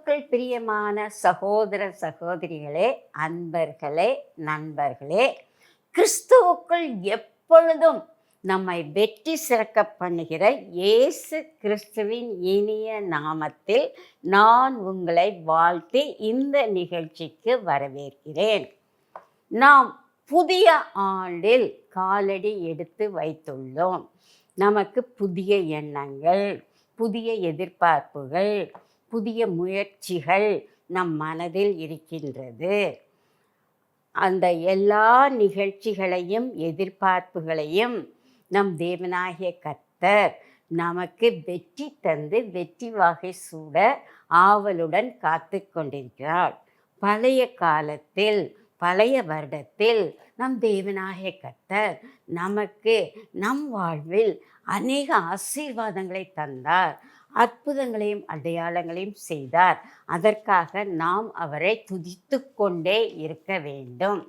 கிறிஸ்துவுக்குள் பிரியமான சகோதர சகோதரிகளே, அன்பர்களே, நண்பர்களே, கிறிஸ்துவுக்குள் எப்பொழுதும் நம்மை வெற்றி சிறக்க பண்ணுகிற இயேசு கிறிஸ்துவின் இனிய நாமத்தில் நான் உங்களை வாழ்த்தி இந்த நிகழ்ச்சிக்கு வரவேற்கிறேன். நாம் புதிய ஆண்டில் காலடி எடுத்து வைத்துள்ளோம். நமக்கு புதிய எண்ணங்கள், புதிய எதிர்பார்ப்புகள், புதிய முயற்சிகள் நம் மனதில் இருக்கின்றது. அந்த எல்லா நிகழ்ச்சிகளையும் எதிர்பார்ப்புகளையும் நம் தேவனாகிய கர்த்தர் நமக்கு வெற்றி தந்து வெற்றி வாகை சூட ஆவலுடன் காத்து கொண்டிருக்கிறார். பழைய காலத்தில், பழைய வருடத்தில் நம் தேவனாகிய கர்த்தர் நமக்கு நம் வாழ்வில் அநேக ஆசீர்வாதங்களை தந்தார், அற்புதங்களையும் அடையாளங்களையும் செய்தார். அதற்காக நாம் அவரை துதித்து கொண்டே இருக்க வேண்டும்.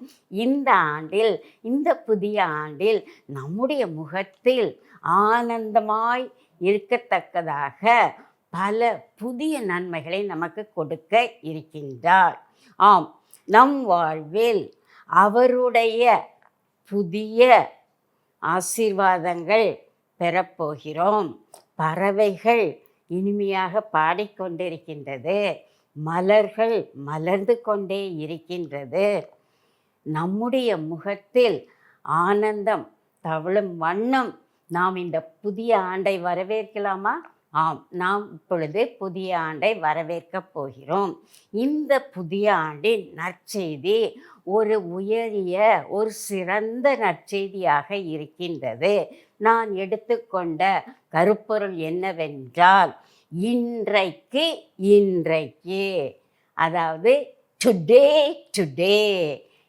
இந்த ஆண்டில், இந்த புதிய ஆண்டில் நம்முடைய முகத்தில் ஆனந்தமாய் இருக்கத்தக்கதாக பல புதிய நன்மைகளை நமக்கு கொடுக்க இருக்கின்றார். ஆம், நம் வாழ்வில் அவருடைய புதிய ஆசீர்வாதங்கள் பெறப்போகிறோம். பறவைகள் இனிமையாக பாடிக்கொண்டிருக்கின்றது, மலர்கள் மலர்ந்து கொண்டே இருக்கின்றது. நம்முடைய முகத்தில் ஆனந்தம் தவழும் வண்ணம் நாம் இந்த புதிய ஆண்டை வரவேற்கலாமா? ஆம், நாம் இப்பொழுது புதிய ஆண்டை வரவேற்கப் போகிறோம். இந்த புதிய ஆண்டின் நற்செய்தி ஒரு உயரிய, ஒரு சிறந்த நற்செய்தியாக இருக்கின்றது. நான் எடுத்துக்கொண்ட கருப்பொருள் என்னவென்றால், இன்றைக்கு, அதாவது டுடே,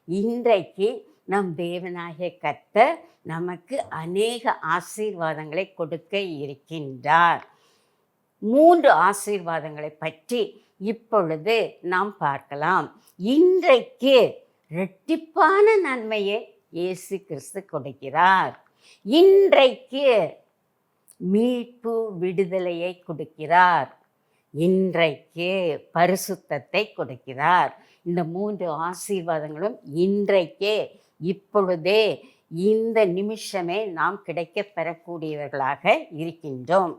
இன்றைக்கு நம் தேவனாகிய கர்த்தர் நமக்கு அநேக ஆசீர்வாதங்களை கொடுக்க இருக்கின்றார். 3 ஆசீர்வாதங்களை பற்றி இப்பொழுது நாம் பார்க்கலாம். இன்றைக்கு இரட்டிப்பான நன்மையை இயேசு கிறிஸ்து கொடுக்கிறார். இன்றைக்கு மீட்பு, விடுதலையை கொடுக்கிறார். இன்றைக்கு பரிசுத்தத்தை கொடுக்கிறார். இந்த 3 ஆசீர்வாதங்களும் இன்றைக்கே, இப்பொழுதே, இந்த நிமிஷமே நாம் கிடைக்க பெறக்கூடியவர்களாக இருக்கின்றோம்.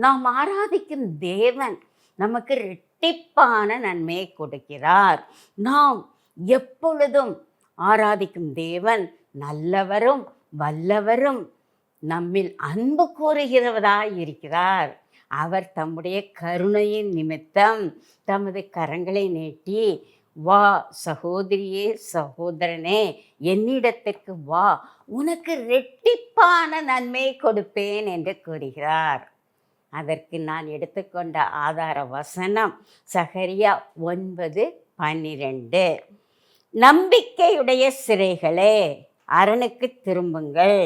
நாம் ஆராதிக்கும் தேவன் நமக்கு இரட்டிப்பான நன்மையை கொடுக்கிறார். நாம் எப்பொழுதும் ஆராதிக்கும் தேவன் நல்லவரும் வல்லவரும் நம்மில் அன்பு கூறுகிறவராய் இருக்கிறார். அவர் தம்முடைய கருணையின் நிமித்தம் தமது கரங்களை நீட்டி, வா சகோதரியே, சகோதரனே, என்னிடத்திற்கு வா, உனக்கு இரட்டிப்பான நன்மையை கொடுப்பேன் என்று கூறுகிறார். அதற்கு நான் எடுத்துக்கொண்ட ஆதார வசனம் சகரியா 9:12. நம்பிக்கையுடைய சிறைகளே, அரணுக்கு திரும்புங்கள்,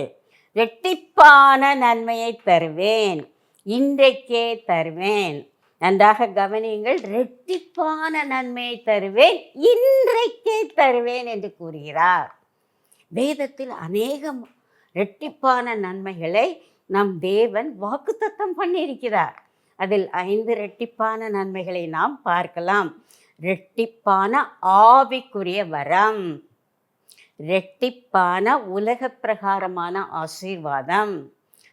இரட்டிப்பான நன்மையை தருவேன், இன்றைக்கே தருவேன். நன்றாக கவனியுங்கள், இரட்டிப்பான நன்மையை தருவேன், இன்றைக்கே தருவேன் என்று கூறுகிறார். வேதத்தில் அநேக இரட்டிப்பான நன்மைகளை நம் தேவன் வாக்குத்தத்தம் பண்ணியிருக்கிறார். அதில் 5 இரட்டிப்பான நன்மைகளை நாம் பார்க்கலாம். இரட்டிப்பான ஆவிக்குரிய வரம், இரட்டிப்பான உலக பிரகாரமான ஆசீர்வாதம்,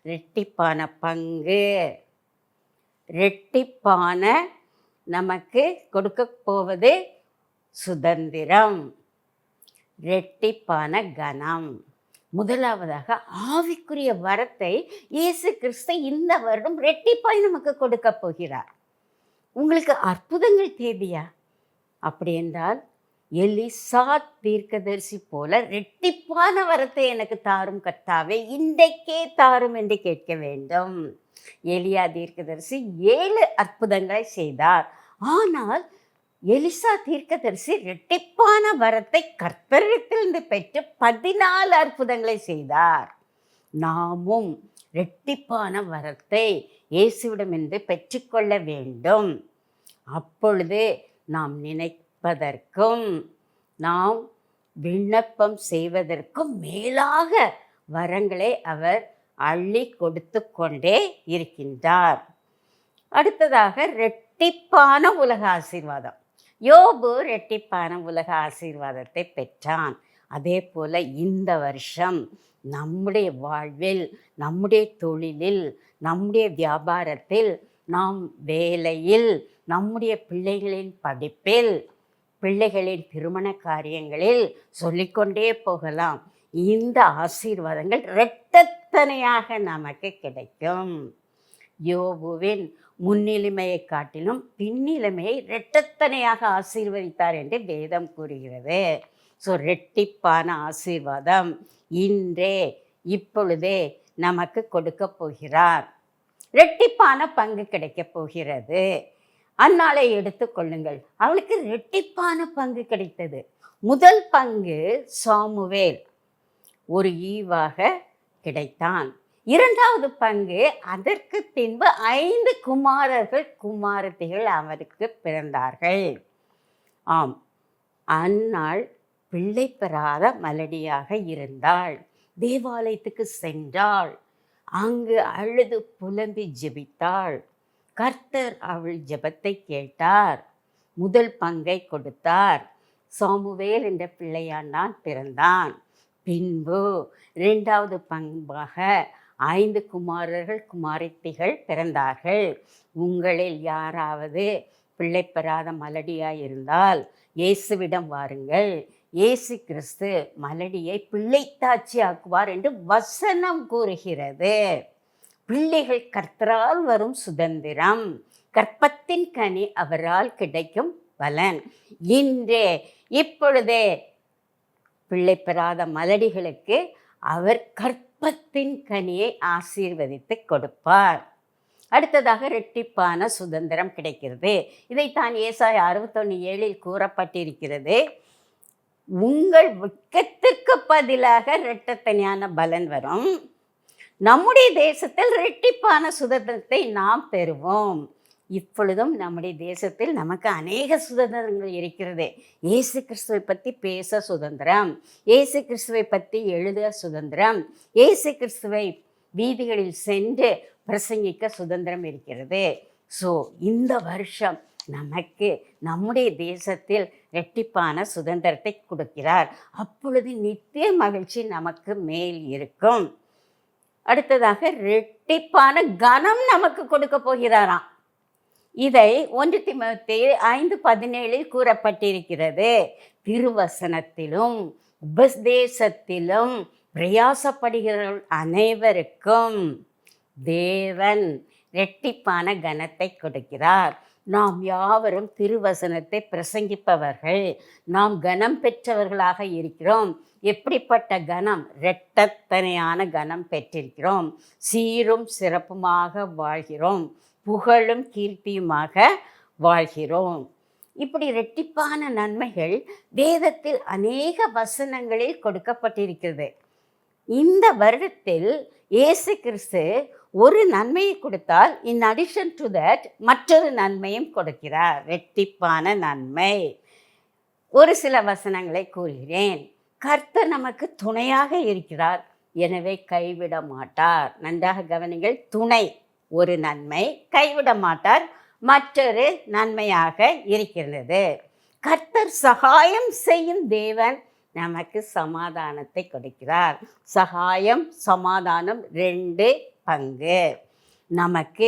இரட்டிப்பான பங்கு, இரட்டிப்பான நமக்கு கொடுக்க போவது சுதந்திரம், இரட்டிப்பான கனம். முதலாவதாக ஆவிக்குரிய வரத்தை இயேசு கிறிஸ்து இந்த வருடம் இரட்டிப்பாய் நமக்கு கொடுக்க போகிறார். உங்களுக்கு அற்புதங்கள் தேவையா? அப்படி என்றால் எலிசா தீர்க்கதரிசி போல இரட்டிப்பான வரத்தை எனக்கு தாரும் கர்த்தாவே, இன்றைக்கே தாரும் என்று கேட்க வேண்டும். எலியா தீர்க்கதரிசி 7 அற்புதங்களை செய்தார். ஆனால் எலிசா தீர்க்கதரிசி இரட்டிப்பான வரத்தை கர்த்தரிடத்திலிருந்து பெற்று 14 அற்புதங்களை செய்தார். நாமும் இரட்டிப்பான வரத்தை இயேசுவிடமிருந்து பெற்றுக்கொள்ள வேண்டும். அப்பொழுது நாம் நினைப்பதற்கும் நாம் விண்ணப்பம் செய்வதற்கும் மேலாக வரங்களை அவர் அள்ளி கொடுத்து கொண்டே இருக்கின்றார். அடுத்ததாக ரெட்டிப்பான உலக ஆசீர்வாதம். யோபு ரெட்டிப்பான உலக ஆசீர்வாதத்தை பெற்றான். அதே போல் இந்த வருஷம் நம்முடைய வாழ்வில், நம்முடைய தொழிலில், நம்முடைய வியாபாரத்தில், நாம் வேலையில், நம்முடைய பிள்ளைகளின் படிப்பில், பிள்ளைகளின் திருமண காரியங்களில் சொல்லிக்கொண்டே போகலாம். இந்த ஆசீர்வாதங்கள் இரட்டத்தனையாக நமக்கு கிடைக்கும். யோபுவின் முன்னிலைமையை காட்டிலும் பின்னிலைமையை இரட்டத்தனையாக ஆசீர்வதித்தார் என்று வேதம் கூறுகிறது. ஸோ ரெட்டிப்பான ஆசீர்வாதம் இன்றே இப்பொழுதே நமக்கு கொடுக்க போகிறார். ரெட்டிப்பான பங்கு கிடைக்கப் போகிறது. அந்நாளை எடுத்துக்கொள்ளுங்கள், அவளுக்கு ரெட்டிப்பான பங்கு கிடைத்தது. முதல் பங்கு சாமுவேல் ஒரு ஈவாக கிடைத்தான். இரண்டாவது பங்கு அதற்கு பின்பு 5 குமாரர்கள் குமாரத்திகள் அவருக்கு பிறந்தார்கள். ஆம், அந்நாள் பிள்ளை பெறாத மலடியாக இருந்தாள். தேவாலயத்துக்கு சென்றாள். அங்கு அழுது புலம்பி ஜெபித்தாள். கர்த்தர் அவள் ஜெபத்தை கேட்டார். முதல் பங்கை கொடுத்தார். சாமுவேல் என்ற பிள்ளையாண்டான் பிறந்தான். பின்பு இரண்டாவது பங்காக 5 குமாரர்கள் குமாரத்திகள் பிறந்தார்கள். உங்களில் யாராவது பிள்ளை பெறாத மலடியாய் இருந்தால் இயேசுவிடம் வாருங்கள், இயேசு கிறிஸ்து மலடியை பிள்ளைத்தாட்சி ஆக்குவார் என்று வசனம் கூறுகிறது. பிள்ளைகள் கர்த்தரால் வரும் சுதந்திரம், கற்பத்தின் கனி அவரால் கிடைக்கும் பலன். இன்றே இப்பொழுதே பிள்ளை பெறாத மலடிகளுக்கு அவர் கற்பத்தின் கனியை ஆசீர்வதித்து கொடுப்பார். அடுத்ததாக இரட்டிப்பான சுதந்திரம் கிடைக்கிறது. இதைத்தான் ஏசாயா 61:7 கூறப்பட்டிருக்கிறது. உங்கள் வெட்கத்திற்கு பதிலாக இரட்டத்தனையான பலன் வரும். நம்முடைய தேசத்தில் இரட்டிப்பான சுதந்திரத்தை நாம் பெறுவோம். இப்பொழுதும் நம்முடைய தேசத்தில் நமக்கு அநேக சுதந்திரங்கள் இருக்கிறது. இயேசு கிறிஸ்துவை பற்றி பேச சுதந்திரம், இயேசு கிறிஸ்துவை பற்றி எழுத சுதந்திரம், இயேசு கிறிஸ்துவை வீதிகளில் சென்று பிரசங்கிக்க சுதந்திரம் இருக்கிறது. ஸோ இந்த வருஷம் நமக்கு நம்முடைய தேசத்தில் இரட்டிப்பான சுதந்திரத்தை கொடுக்கிறார். அப்பொழுது நித்திய மகிழ்ச்சி நமக்கு மேல் இருக்கும். அடுத்ததாக இரட்டிப்பான கனம் நமக்கு கொடுக்க போகிறாராம். இதை 1 தீமோத்தேயு 5:17 கூறப்பட்டிருக்கிறது. திருவசனத்திலும் உபதேசத்திலும் பிரயாசப்படுகிறவர்கள் அனைவருக்கும் தேவன் இரட்டிப்பான கனத்தை கொடுக்கிறார். நாம் யாவரும் திருவசனத்தை பிரசங்கிப்பவர்கள், நாம் கனம் பெற்றவர்களாக இருக்கிறோம். எப்படிப்பட்ட கனம்? இரட்டத்தனையான கனம் பெற்றிருக்கிறோம். சீரும் சிறப்புமாக வாழ்கிறோம், புகழும் கீர்த்தியுமாக வாழ்கிறோம். இப்படி இரட்டிப்பான நன்மைகள் வேதத்தில் அநேக வசனங்களில் கொடுக்கப்பட்டிருக்கிறது. இந்த வருடத்தில் இயேசு கிறிஸ்து ஒரு நன்மையை கொடுத்தால் இன் அடிஷன் டு தட் மற்றொரு நன்மையும் கொடுக்கிறார், இரட்டிப்பான நன்மை. ஒரு சில வசனங்களை கூறுகிறேன். கர்த்தர் நமக்கு துணையாக இருக்கிறார், எனவே கைவிட மாட்டார். நன்றாக கவனிங்கள். துணை ஒரு நன்மை, கைவிட மாட்டார் மற்றொரு நன்மையாக இருக்கிறது. கர்த்தர் சகாயம் செய்யும் தேவன், நமக்கு சமாதானத்தை கொடுக்கிறார். சகாயம் சமாதானம் 2 பங்கு. நமக்கு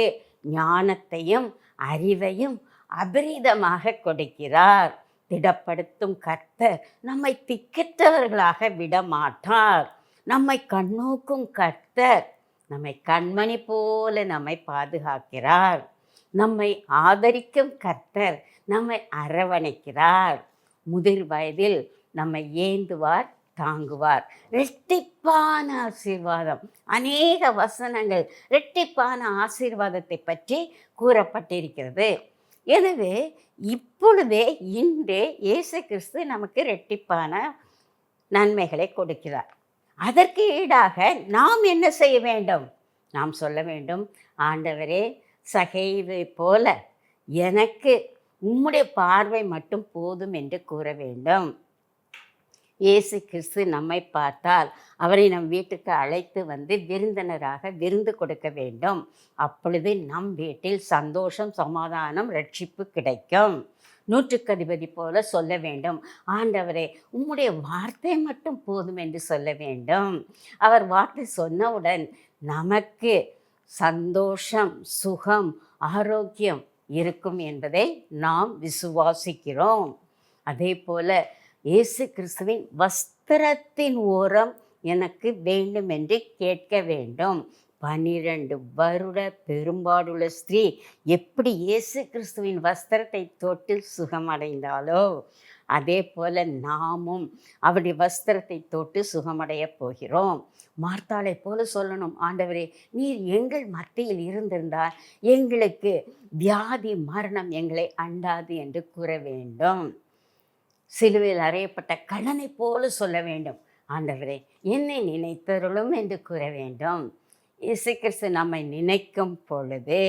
ஞானத்தையும் அறிவையும் அபரிதமாக கொடுக்கிறார். திடப்படுத்தும் கர்த்தர் நம்மை திக்கற்றவர்களாக விட மாட்டார். நம்மை கண்ணோக்கும் கர்த்தர் நம்மை கண்மணி போல நம்மை பாதுகாக்கிறார். நம்மை ஆதரிக்கும் கர்த்தர் நம்மை அரவணைக்கிறார். முதிர் வயதில் நம்மை ஏந்துவார், தாங்குவார். இரட்டிப்பான ஆசீர்வாதம். அநேக வசனங்கள் இரட்டிப்பான ஆசீர்வாதத்தை பற்றி கூறப்பட்டிருக்கிறது. எனவே இப்பொழுதே இன்றே இயேசு கிறிஸ்து நமக்கு இரட்டிப்பான நன்மைகளை கொடுக்கிறார். அதற்கு ஈடாக நாம் என்ன செய்ய வேண்டும்? நாம் சொல்ல வேண்டும், ஆண்டவரே, சகைவை போல எனக்கு உம்முடைய பார்வை மட்டும் போதும் என்று கூற வேண்டும். இயேசு கிறிஸ்து நம்மை பார்த்தால் அவரை நம் வீட்டுக்கு அழைத்து வந்து விருந்தினராக விருந்து கொடுக்க வேண்டும். அப்பொழுது நம் வீட்டில் சந்தோஷம், சமாதானம், ரட்சிப்பு கிடைக்கும். நூற்றுக்கு அதிபதி போல சொல்ல வேண்டும், ஆண்டவரே உம்முடைய வார்த்தை மட்டும் போதும் என்று சொல்ல வேண்டும். அவர் வார்த்தை சொன்னவுடன் நமக்கு சந்தோஷம், சுகம், ஆரோக்கியம் இருக்கும் என்பதை நாம் விசுவாசிக்கிறோம். அதே போல இயேசு கிறிஸ்துவின் வஸ்திரத்தின் ஓரம் எனக்கு வேண்டும் என்று கேட்க வேண்டும். 12 வருட பெரும்பாடுள்ள ஸ்திரீ எப்படி இயேசு கிறிஸ்துவின் வஸ்திரத்தை தொட்டு சுகமடைந்தாலோ அதே போல நாமும் அவருடைய வஸ்திரத்தை தொட்டு சுகமடைய போகிறோம். மார்த்தாளை போல சொல்லணும், ஆண்டவரே நீர் எங்கள் மத்தியில் இருந்திருந்தால் எங்களுக்கு வியாதி மரணம் எங்களை அண்டாது என்று கூற வேண்டும். சிலுவையில் அறையப்பட்ட கள்ளனை போல சொல்ல வேண்டும், ஆண்டவரே என்னை நினைத்தருளும் என்று கூற வேண்டும். இயேசு கிறிஸ்து நம்மை நினைக்கும் பொழுது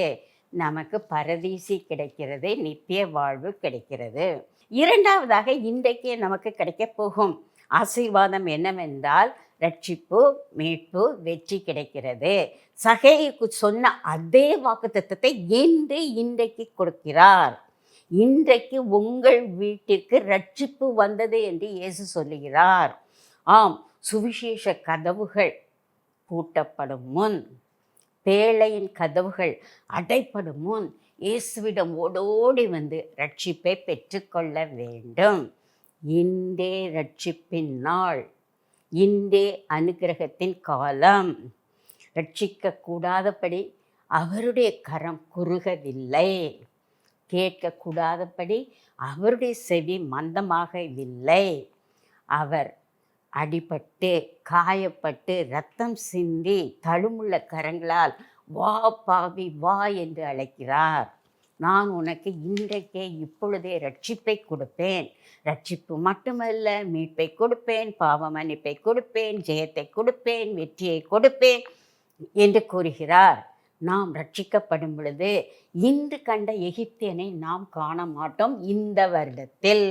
நமக்கு பரதீசி கிடைக்கிறது, நித்திய வாழ்வு கிடைக்கிறது. இரண்டாவதாக இன்றைக்கே நமக்கு கிடைக்கப் போகும் ஆசீர்வாதம் என்னவென்றால் ரட்சிப்பு, மீட்பு, வெற்றி கிடைக்கிறது. சகேயுக்கு சொன்ன அதே வாக்குத்தத்தத்தை இன்றைக்கு கொடுக்கிறார். இன்றைக்கு உங்கள் வீட்டிற்கு ரட்சிப்பு வந்தது என்று இயேசு சொல்லுகிறார். ஆம், சுவிசேஷ கதவுகள் பூட்டப்படும் முன், பேழையின் கதவுகள் அடைப்படும் முன் இயேசுவிடம் ஓடோடி வந்து ரட்சிப்பை பெற்றுக்கொள்ள வேண்டும். இன்றே ரட்சிப்பின் நாள், இன்றே அனுக்கிரகத்தின் காலம். ரட்சிக்கக்கூடாதபடி அவருடைய கரம் குறுகவில்லை, கேட்கக்கூடாதபடி அவருடைய செவி மந்தமாகவில்லை. அவர் அடிபட்டு காயப்பட்டு இரத்தம் சிந்தி தழுமுள்ள கரங்களால் வா பாவி வா என்று அழைக்கிறார். நான் உனக்கு இன்றைக்கே இப்பொழுதே ரட்சிப்பை கொடுப்பேன். ரட்சிப்பு மட்டுமல்ல, மீட்பை கொடுப்பேன், பாவ மன்னிப்பை கொடுப்பேன், ஜெயத்தை கொடுப்பேன், வெற்றியை கொடுப்பேன் என்று கூறுகிறார். நாம் ரட்சிக்கப்படும் பொழுது இன்று கண்ட எகிப்தியனை நாம் காண மாட்டோம். இந்த வருடத்தில்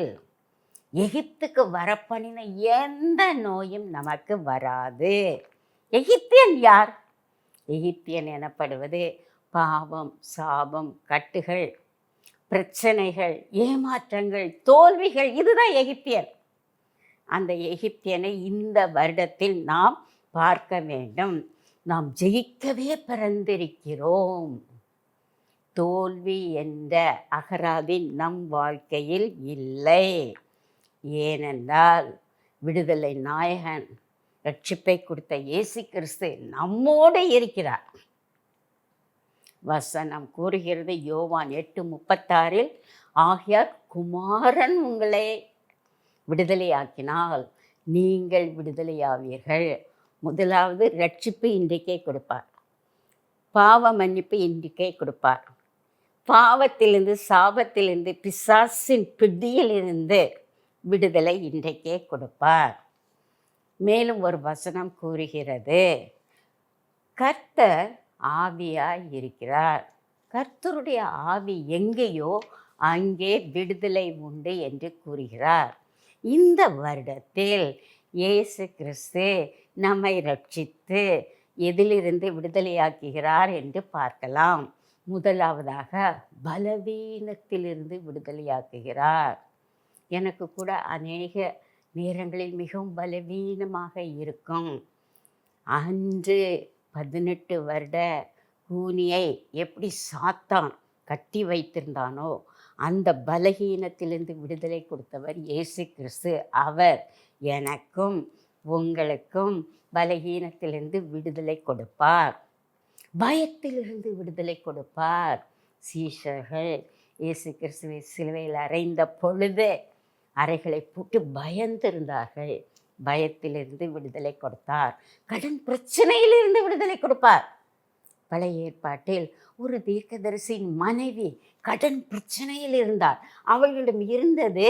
எகிப்துக்கு வரப்பண்ணின எந்த நோயும் நமக்கு வராது. எகிப்தியன் யார்? எகிப்தியன் எனப்படுவது பாவம், சாபம், கட்டுகள், பிரச்சனைகள், ஏமாற்றங்கள், தோல்விகள், இதுதான் எகிப்தியன். அந்த எகிப்தியனை இந்த வருடத்தில் நாம் பார்க்க வேண்டும். நாம் ஜெயிக்கவே பிறந்திருக்கிறோம். தோல்வி என்ற அகராதி நம் வாழ்க்கையில் இல்லை. ஏனென்றால் விடுதலை நாயகன், ரட்சிப்பை கொடுத்த இயேசு கிறிஸ்து நம்மோடு இருக்கிறார். வசனம் கூறுகிறது யோவான் 8:36, ஆகையால் குமாரன் உங்களை விடுதலையாக்கினால் நீங்கள் விடுதலையாவீர்கள். முதலாவது ரட்சிப்பு இன்றைக்கே கொடுப்பார், பாவ மன்னிப்பு இன்றைக்கே கொடுப்பார், பாவத்திலிருந்து, சாபத்திலிருந்து, பிசாசின் பிடியிலிருந்து விடுதலை இன்றைக்கே கொடுப்பார். மேலும் ஒரு வசனம் கூறுகிறது, கர்த்தர் ஆவியாய் இருக்கிறார். கர்த்தருடைய ஆவி எங்கேயோ அங்கே விடுதலை உண்டு என்று கூறுகிறார். இந்த வருடத்தில் இயேசு கிறிஸ்து நம்மை ரட்சித்து எதிலிருந்து விடுதலையாக்குகிறார் என்று பார்க்கலாம். முதலாவதாக பலவீனத்திலிருந்து விடுதலையாக்குகிறார். எனக்கு கூட அநேக நேரங்களில் மிகவும் பலவீனமாக இருக்கும். அன்று 18 வருட கூனியை எப்படி சாத்தான் கட்டி வைத்திருந்தானோ அந்த பலகீனத்திலிருந்து விடுதலை கொடுத்தவர் இயேசு கிறிஸ்து. அவர் எனக்கும் உங்களுக்கும் பலகீனத்திலிருந்து விடுதலை கொடுப்பார், பயத்திலிருந்து விடுதலை கொடுப்பார். சீஷர்கள் இயேசு கிறிஸ்துவை சிலுவையில் அறைந்த பொழுது அறைகளை போட்டு பயந்திருந்தார்கள். பயத்திலிருந்து விடுதலை கொடுத்தார். கடன் பிரச்சனையிலிருந்து விடுதலை கொடுப்பார். பழைய ஏற்பாட்டில் ஒரு தீர்க்கதரிசியின் மனைவி கடன் பிரச்சனையில் இருந்தார். அவர்களிடம் இருந்தது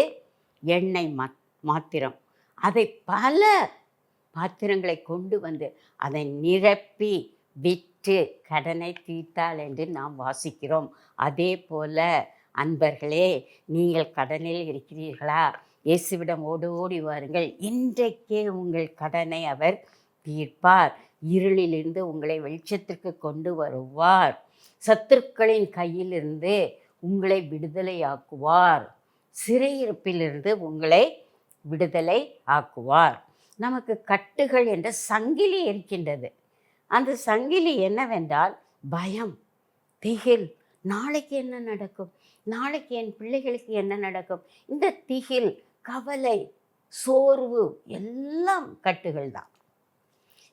எண்ணெய் மாத்திரம். அதை பல பாத்திரங்களை கொண்டு வந்து அதை நிரப்பி விற்று கடனை தீர்த்தாள் என்று நாம் வாசிக்கிறோம். அதே போல அன்பர்களே, நீங்கள் கடனில் இருக்கிறீர்களா? இயேசுவிடம் ஓடோடி வாருங்கள். இன்றைக்கே உங்கள் கடனை அவர் தீர்ப்பார். இருளிலிருந்து உங்களை வெளிச்சத்திற்கு கொண்டு வருவார். சத்துருக்களின் கையிலிருந்து உங்களை விடுதலையாக்குவார். சிறையிருப்பிலிருந்து உங்களை விடுதலை ஆக்குவார். நமக்கு கட்டுகள் என்ற சங்கிலி இருக்கின்றது. அந்த சங்கிலி என்னவென்றால் பயம், திகில். நாளைக்கு என்ன நடக்கும், நாளைக்கு என் பிள்ளைகளுக்கு என்ன நடக்கும், இந்த திகில், கவலை, சோர்வு எல்லாம் கட்டுகள் தான்.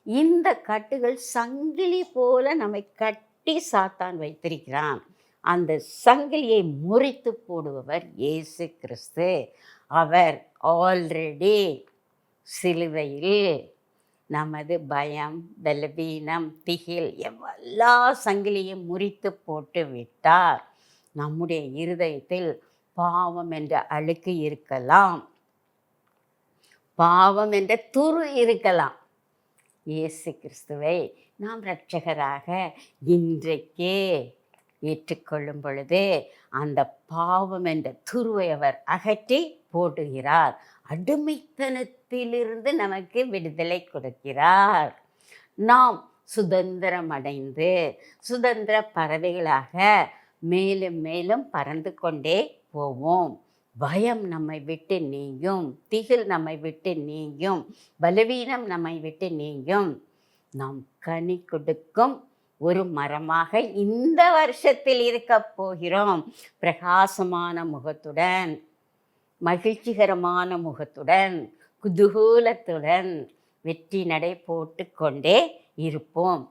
இந்த கட்டுகள் சங்கிலி போல நம்மை கட்டி சாத்தான் வைத்திருக்கிறான். அந்த சங்கிலியை முறித்து போடுபவர் இயேசு கிறிஸ்து. அவர் ஆல்ரெடி சிலுவையில் நமது பயம், பலவீனம், திகில் எல்லா சங்கிலியும் முறித்து போட்டு விட்டார். நம்முடைய இருதயத்தில் பாவம் என்ற அழுக்கு இருக்கலாம், பாவம் என்ற துரு இருக்கலாம். இயேசு கிறிஸ்துவை நாம் இரட்சகராக இன்றைக்கே ஏற்றுக்கொள்ளும் பொழுது அந்த பாவம் என்ற துருவை அவர் அகற்றி போடுகிறார். அடிமைத்தனத்திலிருந்து நமக்கு விடுதலை கொடுக்கிறார். நாம் சுதந்திரம் அடைந்து சுதந்திர பறவைகளாக மேலும் மேலும் பறந்து கொண்டே போவோம். பயம் நம்மை விட்டு நீங்கும், திகில் நம்மை விட்டு நீங்கும், பலவீனம் நம்மை விட்டு நீங்கும். நாம் கனி கொடுக்கும் ஒரு மரமாக இந்த வருஷத்தில் இருக்க போகிறோம். பிரகாசமான முகத்துடன், மகிழ்ச்சிகரமான முகத்துடன், குதூகலத்துடன் வெற்றி நடை போட்டு கொண்டே இருப்போம்.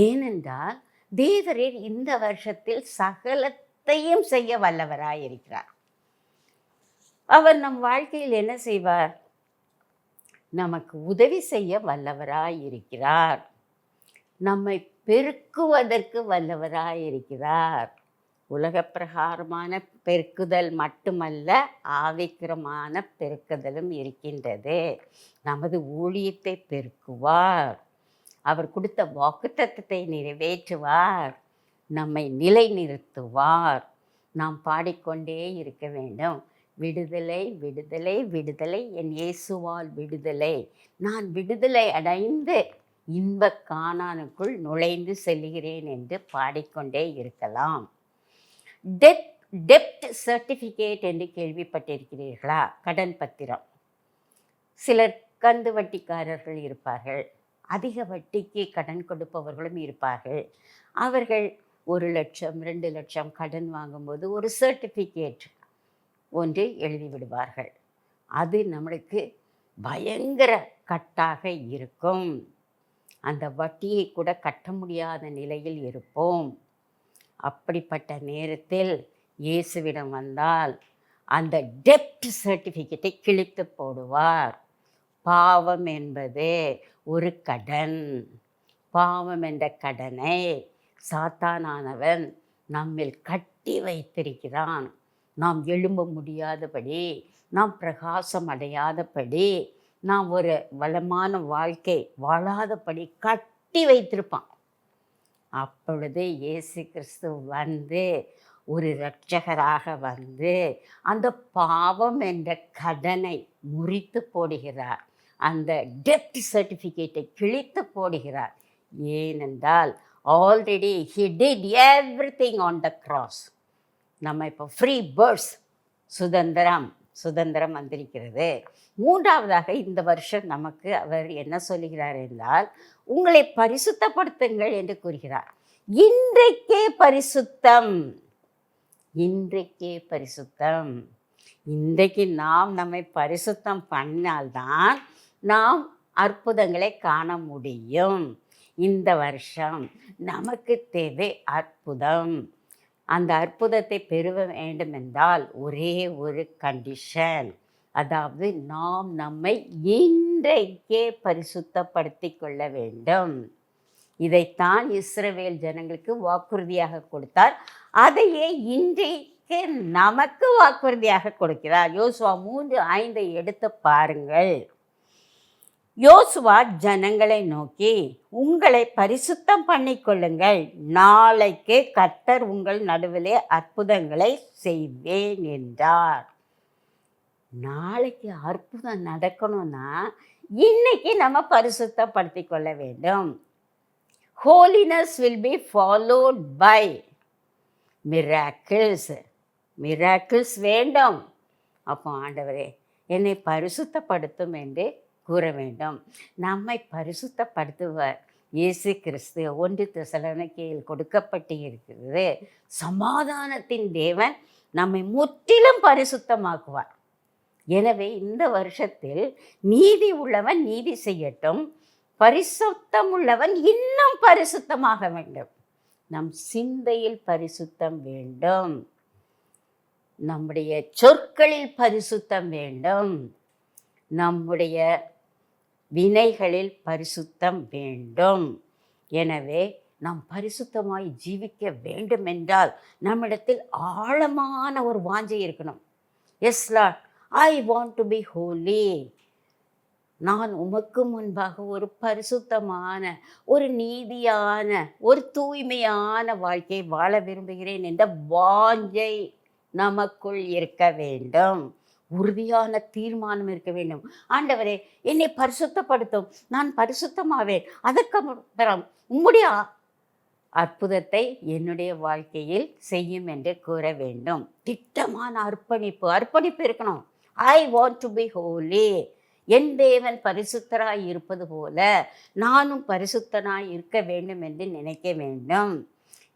ஏனென்றால் தேவரீர் இந்த வருஷத்தில் சகலத்தையும் செய்ய வல்லவராயிருக்கிறார். அவர் நம் வாழ்க்கையில் என்ன செய்வார்? நமக்கு உதவி செய்ய வல்லவராயிருக்கிறார். நம்மை பெருக்குவதற்கு வல்லவராயிருக்கிறார். உலக பிரகாரமான பெருக்குதல் மட்டுமல்ல, ஆவிக்கிரமான பெருக்குதலும் இருக்கின்றது. நமது ஊழியத்தை பெருக்குவார். அவர் கொடுத்த வாக்குத்தத்தத்தை நிறைவேற்றுவார். நம்மை நிலைநிறுத்துவார். நாம் பாடிக்கொண்டே இருக்க வேண்டும். விடுதலை, விடுதலை, விடுதலை, என் இயேசுவால் விடுதலை. நான் விடுதலை அடைந்து இன்ப கானானுக்குள் நுழைந்து செல்கிறேன் என்று பாடிக்கொண்டே இருக்கலாம். டெப்ட் சர்டிஃபிகேட் என்று கேள்விப்பட்டிருக்கிறீர்களா? கடன் பத்திரம். சிலர் கந்து வட்டிக்காரர்கள் இருப்பார்கள், அதிக வட்டிக்கு கடன் கொடுப்பவர்களும் இருப்பார்கள். அவர்கள் 1 லட்சம் 2 லட்சம் கடன் வாங்கும்போது ஒரு சர்டிஃபிகேட் ஒன்று எழுதிவிடுவார்கள். அது நம்மளுக்கு பயங்கர கட்டாக இருக்கும். அந்த வட்டியை கூட கட்ட முடியாத நிலையில் இருப்போம். அப்படிப்பட்ட நேரத்தில் இயேசுவிடம் வந்தால் அந்த டெப்ட் சர்டிஃபிகேட்டை கிழித்து போடுவார். பாவம் என்பது ஒரு கடன். பாவம் என்ற கடனை சாத்தானானவன் நம்மில் கட்டி வைத்திருக்கிறான். நாம் எழும்ப முடியாதபடி, நாம் பிரகாசம் அடையாதபடி, நாம் ஒரு வளமான வாழ்க்கை வாழாதபடி கட்டி வைத்திருப்பான். அப்பொழுது இயேசு கிறிஸ்து வந்து ஒரு இரட்சகராக வந்து அந்த பாவம் என்ற கடனை முறித்து போடுகிறார். அந்த டெப்ட் சர்டிஃபிகேட்டை கிழித்து போடுகிறார். ஏனென்றால் already he did everything on the cross. நம்ம இப்போ ஃப்ரீ பேர்ட்ஸ், சுதந்திரம் வந்திருக்கிறது. மூன்றாவதாக இந்த வருஷம் நமக்கு அவர் என்ன சொல்லுகிறார் என்றால், உங்களை பரிசுத்தப்படுத்துங்கள் என்று கூறுகிறார். இன்றைக்கே பரிசுத்தம், இன்றைக்கே பரிசுத்தம். இன்றைக்கு நாம் நம்மை பரிசுத்தம் பண்ணால்தான் நாம் அற்புதங்களை காண முடியும். இந்த வருஷம் நமக்கு தேவை அற்புதம். அந்த அற்புதத்தை பெறுவ வேண்டும் என்றால் ஒரே ஒரு கண்டிஷன், அதாவது நாம் நம்மை இன்றைக்கே பரிசுத்தப்படுத்தி கொள்ள வேண்டும். இதைத்தான் இஸ்ரவேல் ஜனங்களுக்கு வாக்குறுதியாக கொடுத்தார். அதையே இன்றைக்கு நமக்கு வாக்குறுதியாக கொடுக்கிறார். யோசுவா 3:5 எடுத்து பாருங்கள். யோசுவா ஜனங்களை நோக்கி, உங்களை பரிசுத்தம் பண்ணிக்கொள்ளுங்கள், நாளைக்கு கர்த்தர் உங்கள் நடுவிலே அற்புதங்களை செய்வேன் என்றார். நாளைக்கு அற்புதம் நடக்கணும்னா இன்னைக்கு நம்ம பரிசுத்தப்படுத்தி கொள்ள வேண்டும். Holiness will be followed by miracles. Miracles வேண்டும். அப்போ ஆண்டவரே என்னை பரிசுத்தப்படுத்தும் என்று கூற வேண்டும். நம்மை பரிசுத்தப்படுத்துவார் இயேசு கிறிஸ்து. 1 தெசலோனிக்கேயில் கொடுக்கப்பட்டு இருக்கிறது. சமாதானத்தின் தேவன் நம்மை முற்றிலும் பரிசுத்தமாக்குவார். எனவே இந்த வருஷத்தில் நீதி உள்ளவன் நீதி செய்யட்டும், பரிசுத்தம் உள்ளவன் இன்னும் பரிசுத்தமாக வேண்டும். நம் சிந்தையில் பரிசுத்தம் வேண்டும், நம்முடைய சொற்களில் பரிசுத்தம் வேண்டும், நம்முடைய வினைகளில் பரிசுத்தம் வேண்டும். எனவே நாம் பரிசுத்தமாய் ஜீவிக்க வேண்டும் என்றால் நம்மிடத்தில் ஆழமான ஒரு வாஞ்சை இருக்கணும். Yes Lord, I want to be holy. நான் உமக்கு முன்பாக ஒரு பரிசுத்தமான, ஒரு நீதியான, ஒரு தூய்மையான வாழ்க்கையை வாழ விரும்புகிறேன் என்ற வாஞ்சை நமக்குள் இருக்க வேண்டும். உறுதியான தீர்மானம் இருக்க வேண்டும். ஆண்டவரே என்னை பரிசுத்தப்படுத்தும், நான் பரிசுத்தமாவேன், அதற்கப்புறம் உம்முடைய அற்புதத்தை என்னுடைய வாழ்க்கையில் செய்யும் என்று கூற வேண்டும். திட்டமான அர்ப்பணிப்பு இருக்கணும். I want to be holy. என் தேவன் பரிசுத்தராய் இருப்பது போல நானும் பரிசுத்தனாய் இருக்க வேண்டும் என்று நினைக்க வேண்டும்.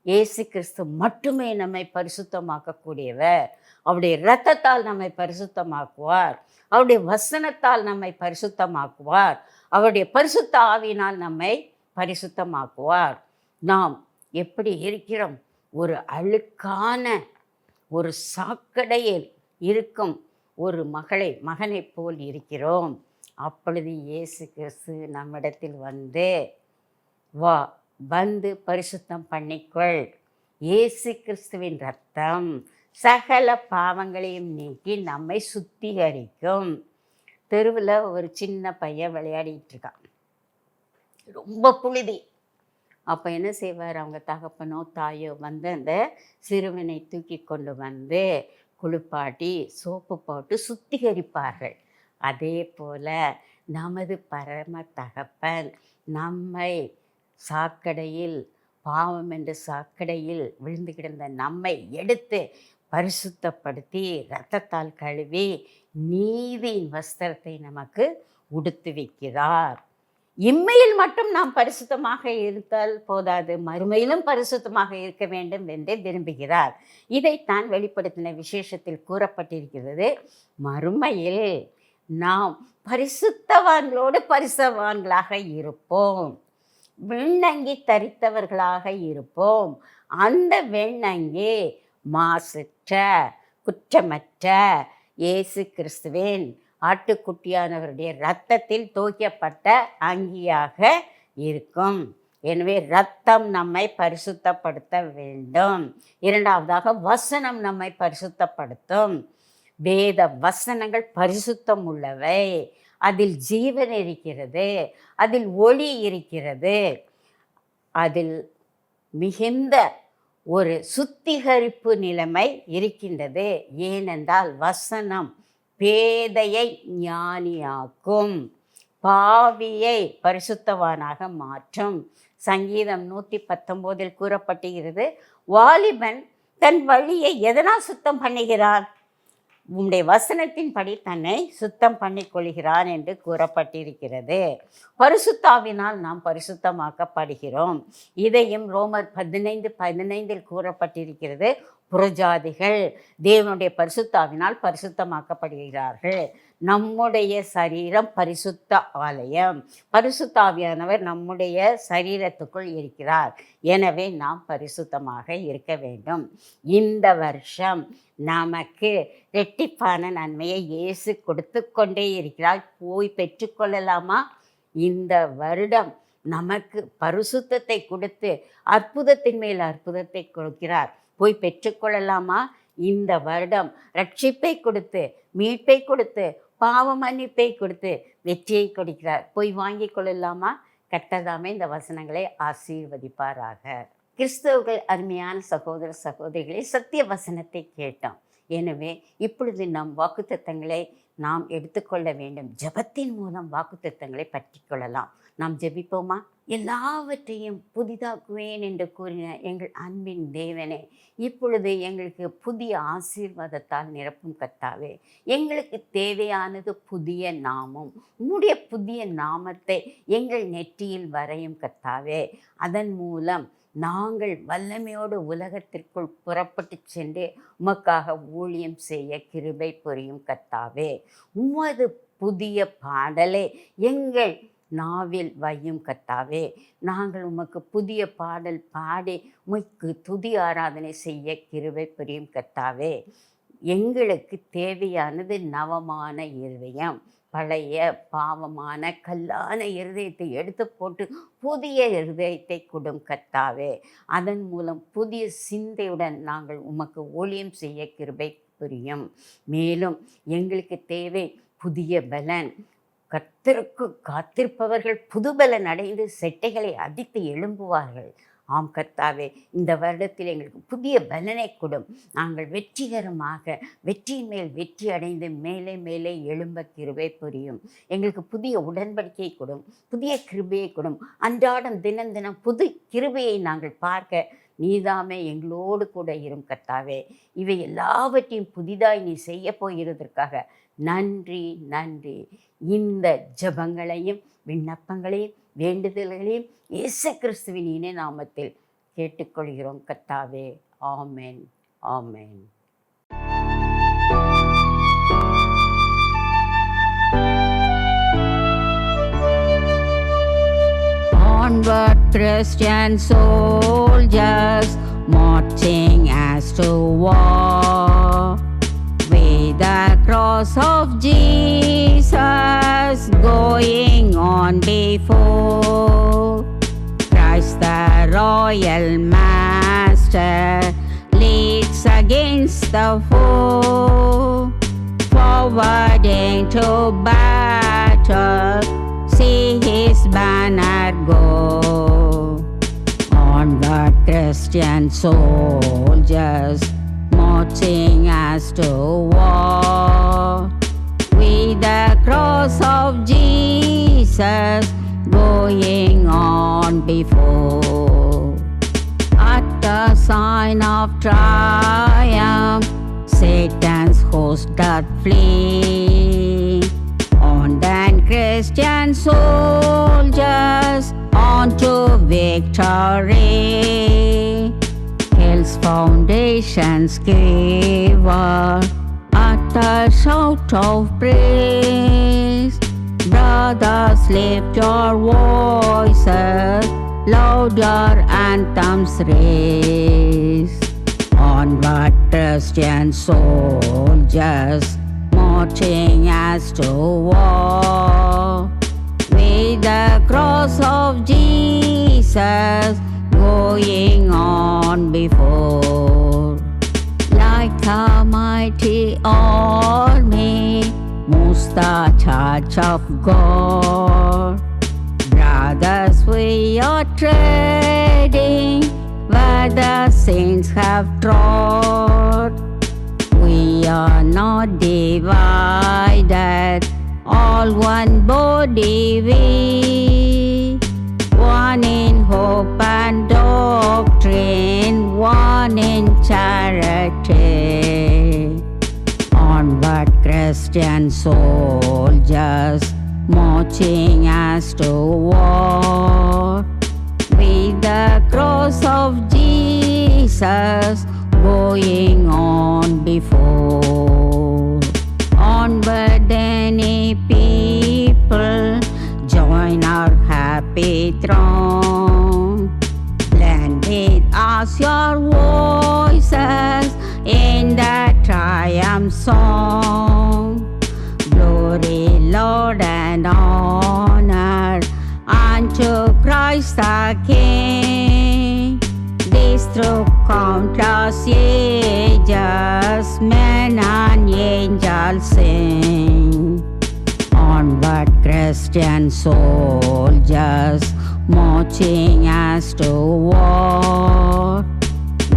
இயேசு கிறிஸ்து மட்டுமே நம்மை பரிசுத்தமாக்கக்கூடியவர். அவருடைய இரத்தத்தால் நம்மை பரிசுத்தமாக்குவார், அவருடைய வசனத்தால் நம்மை பரிசுத்தமாக்குவார், அவருடைய பரிசுத்த ஆவியினால் நம்மை பரிசுத்தமாக்குவார். நாம் எப்படி இருக்கிறோம்? ஒரு அழுக்கான ஒரு சாக்கடையில் இருக்கும் ஒரு மகனைப் போல் இருக்கிறோம். அப்பொழுது இயேசு கிறிஸ்து நம்மிடத்தில் வந்து பரிசுத்தம் பண்ணிக்கொள். இயேசு கிறிஸ்துவின் ரத்தம் சகல பாவங்களையும் நீக்கி நம்மை சுத்திகரிக்கும். தெருவில் ஒரு சின்ன பையன் விளையாடிட்டு இருக்கான், ரொம்ப புழுதி. அப்போ என்ன செய்வார்? அவங்க தகப்பனோ தாயோ வந்து அந்த சிறுவனை தூக்கி கொண்டு வந்து குளிப்பாட்டி சோப்பு போட்டு சுத்திகரிப்பார்கள். அதே போல் நமது பரம தகப்பன் நம்மை சாக்கடையில், பாவம் என்ற சாக்கடையில் விழுந்து கிடந்த நம்மை எடுத்து பரிசுத்தப்படுத்தி இரத்தத்தால் கழுவி நீதியின் வஸ்திரத்தை நமக்கு உடுத்துவிக்கிறார். இம்மையில் மட்டும் நாம் பரிசுத்தமாக இருந்தால் போதாது, மறுமையிலும் பரிசுத்தமாக இருக்க வேண்டும் என்று விரும்புகிறார். இதைத்தான் வெளிப்படுத்தின விசேஷத்தில் கூறப்பட்டிருக்கிறது. மறுமையில் நாம் பரிசுத்தவான்களோடு பரிசுத்தவான்களாக இருப்போம், வெண்ணங்கி தரித்தவர்களாக இருப்போம். அந்த வெண்ணங்கி மாசற்ற குற்றமற்ற இயேசு கிறிஸ்துவின் ஆட்டுக்குட்டியானவருடைய இரத்தத்தில் தோய்க்கப்பட்ட அங்கியாக இருக்கும். எனவே இரத்தம் நம்மை பரிசுத்தப்படுத்த வேண்டும். இரண்டாவதாக வசனம் நம்மை பரிசுத்தப்படுத்தும். வேத வசனங்கள் பரிசுத்தம் உள்ளவை, அதில் ஜீவன் இருக்கிறது, அதில் ஒளி இருக்கிறது, அதில் மிகுந்த ஒரு சுத்திகரிப்பு நிலைமை இருக்கின்றது. ஏனென்றால் வசனம் பேதையை ஞானியாக்கும், பாவியை பரிசுத்தவானாக மாற்றும். சங்கீதம் 119 கூறப்பட்டிருக்கிறது, வாலிபன் தன் வழியை எதனால் சுத்தம் பண்ணுகிறான்? உம்முடைய வசனத்தின்படி தன்னை சுத்தம் பண்ணிக்கொள்கிறான் என்று கூறப்பட்டிருக்கிறது. பரிசுத்தாவினால் நாம் பரிசுத்தமாக்கப்படுகிறோம். இதையும் ரோமர் 15:15 கூறப்பட்டிருக்கிறது. புறஜாதிகள் தேவனுடைய பரிசுத்தாவினால் பரிசுத்தமாக்கப்படுகிறார்கள். நம்முடைய சரீரம் பரிசுத்த ஆலயம், பரிசுத்தாவியானவர் நம்முடைய சரீரத்துக்குள் இருக்கிறார். எனவே நாம் பரிசுத்தமாக இருக்க வேண்டும். இந்த வருஷம் நமக்கு ரெட்டிப்பான நன்மையை இயேசு கொடுத்து கொண்டே இருக்கிறார். போய் பெற்றுக்கொள்ளலாமா? இந்த வருடம் நமக்கு பரிசுத்தத்தை கொடுத்து அற்புதத்தின் மேல் அற்புதத்தை கொடுக்கிறார். போய் பெற்றுக்கொள்ளலாமா? இந்த வருடம் ரட்சிப்பை கொடுத்து, மீட்பை கொடுத்து, பாவ மன்னிப்பை கொடுத்து வெற்றியை கொடுக்கிறார். போய் வாங்கி கொள்ளலாமா? கர்த்தர் இந்த வசனங்களை ஆசீர்வதிப்பாராக. கிறிஸ்தவர்கள் அருமையான சகோதர சகோதரிகளை, சத்திய வசனத்தை கேட்டோம். எனவே இப்பொழுது நம் வாக்குத்தத்தங்களை நாம் எடுத்துக்கொள்ள வேண்டும். ஜெபத்தின் மூலம் வாக்குத்தத்தங்களை பற்றி கொள்ளலாம். நாம் ஜெபிப்போமா? எல்லாவற்றையும் புதிதாக்குவேன் என்று கூறின எங்கள் அன்பின் தேவனே, இப்பொழுது எங்களுக்கு புதிய ஆசீர்வாதத்தால் நிரப்பும் கர்த்தாவே. எங்களுக்கு தேவையானது புதிய நாமம். உம்முடைய புதிய நாமத்தை எங்கள் நெற்றியில் வரையும் கர்த்தாவே. அதன் மூலம் நாங்கள் வல்லமையோடு உலகத்திற்குள் புறப்பட்டு சென்று உமக்காக ஊழியம் செய்ய கிருபை புரியும் கர்த்தாவே. உமது புதிய பாடலை எங்கள் நாவில் வையும் கர்த்தாவே. நாங்கள் உமக்கு புதிய பாடல் பாடி உமக்கு துதி ஆராதனை செய்ய கிருபை புரியும் கர்த்தாவே. எங்களுக்கு தேவையானது நவமான இருதயம். பழைய பாவமான கல்லான இருதயத்தை எடுத்து போட்டு புதிய இருதயத்தை கொடும் கர்த்தாவே. அதன் மூலம் புதிய சிந்தையுடன் நாங்கள் உமக்கு ஊழியம் செய்ய கிருபை புரியும். மேலும் எங்களுக்கு தேவை புதிய பலன். கர்த்தருக்கு காத்திருப்பவர்கள் புதுபலன் அடைந்து செட்டைகளை அடித்து எழும்புவார்கள். ஆம் கர்த்தாவே, இந்த வருடத்தில் எங்களுக்கு புதிய பலனை கொடும். நாங்கள் வெற்றிகரமாக வெற்றியின் மேல் வெற்றி அடைந்து மேலே மேலே எழும்ப கிருபை புரியும். எங்களுக்கு புதிய உடன்படிக்கையை கொடும், புதிய கிருபையை கொடும். அன்றாடம் தினம் தினம் புது கிருபையை நாங்கள் பார்க்க நீதாமே எங்களோடு கூட இரும் கர்த்தாவே. இவை எல்லாவற்றையும் புதிதாய் நீ செய்ய போகிறதற்காக நன்றி நன்றி. இந்த ஜெபங்களையும் விண்ணப்பங்களையும் வேண்டுதல்களையும் இயேசு கிறிஸ்துவின் இனிய நாமத்தில் கேட்டுக்கொள்கிறோம் கர்த்தாவே. ஆமென் ஆமென். Onward, Christian soldiers, marching as to war. With the cross of Jesus going on before. Christ the royal master leads against the foe. Forwarding to battle, see his banner go. Onward, Christian soldiers, marching as to war. With the cross of Jesus going on before. At the sign of triumph, Satan's host doth flee. On then Christian soldiers on to victory. Hell's foundations quiver at the shout of praise. Brothers, lift your voices, louder anthems raise. Onward, Christian soldiers, marching as to war. With the cross of Jesus going on before. Like a mighty army moves the charge of God. Brothers, we are treading where the saints have trod. We are not divided, all one body we. One in hope and doctrine, one in charity. Onward, Christian soldiers, marching as to war. With the cross of Jesus going on before. Onward, any people, join our happy throng. Blend with us your voices in the triumph song. Glory, Lord, and honor unto Christ the King. This through countless ages, men and angels sing. Onward, Christian soldiers, marching as to war.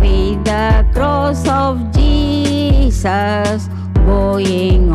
With the cross of Jesus Jesus, going